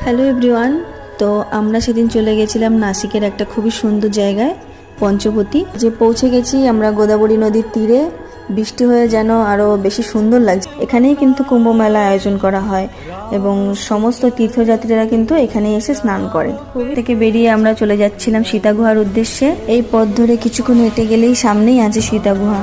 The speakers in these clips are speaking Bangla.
Hello everyone. তো আমরা সেদিন চলে গেছিলাম নাসিকের একটা খুবই সুন্দর জায়গায় পঞ্চবতী। যে পৌঁছে গেছি আমরা গোদাবরী নদীর তীরে। বৃষ্টি হয়ে যেন আরও বেশি সুন্দর লাগছে। এখানেই কিন্তু কুম্ভ মেলা আয়োজন করা হয় এবং সমস্ত তীর্থযাত্রীরা কিন্তু এখানে এসে স্নান করে। থেকে বেরিয়ে আমরা চলে যাচ্ছিলাম সীতাগুহার উদ্দেশ্যে। এই পথ ধরে কিছুক্ষণ হেঁটে গেলেই সামনেই আছে সীতাগুহা।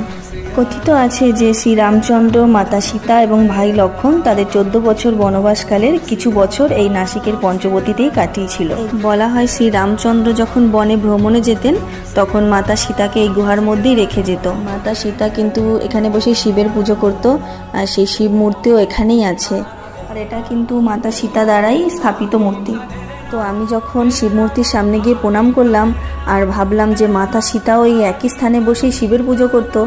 কথিত আছে যে শ্রী রামচন্দ্র, মাতা সীতা এবং ভাই লক্ষ্মণ তাদের 14 বছর বনবাসকালের কিছু বছর এই নাসিকের পঞ্চবতীতেই কাটিয়েছিল। বলা হয় শ্রী রামচন্দ্র যখন বনে ভ্রমণে যেতেন তখন মাতা সীতাকে এই গুহার মধ্যেই রেখে যেত। মাতা সীতা কিন্তু এখানে বসে শিবের পুজো করত, আর সেই শিব মূর্তিও এখানেই আছে। আর এটা কিন্তু মাতা সীতা দ্বারাই স্থাপিত মূর্তি। তো আমি যখন শিব মূর্তির সামনে গিয়ে প্রণাম করলাম আর ভাবলাম যে মাতা সীতাও এই একই স্থানে বসেই শিবের পুজো করত,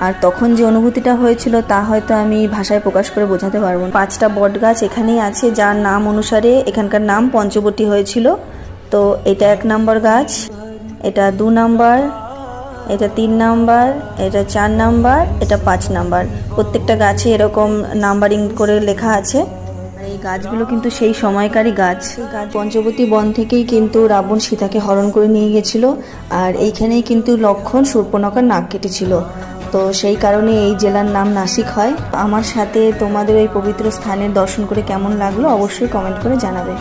আর তখন যে অনুভূতিটা হয়েছিল তা হয়তো আমি ভাষায় প্রকাশ করে বোঝাতে পারবো না। 5টা বট গাছ এখানেই আছে, যার নাম অনুসারে এখানকার নাম পঞ্চবতী হয়েছিল। তো এটা 1 নম্বর গাছ, এটা 2 নম্বর, এটা 3 নম্বর, এটা 4 নম্বর, এটা 5 নম্বর। প্রত্যেকটা গাছে এরকম নাম্বারিং করে লেখা আছে। এই গাছগুলো কিন্তু সেই সময়কারই গাছ। পঞ্চবতী বন থেকেই কিন্তু রাবণ সীতাকে হরণ করে নিয়ে গেছিল, আর এইখানেই কিন্তু লক্ষ্মণ শূর্পণখার নাক কেটেছিল। তো সেই কারণে এই জেলার নাম নাসিক হয়। আমার সাথে তোমাদের এই পবিত্র স্থানের দর্শন করে কেমন লাগলো অবশ্যই কমেন্ট করে জানাবে।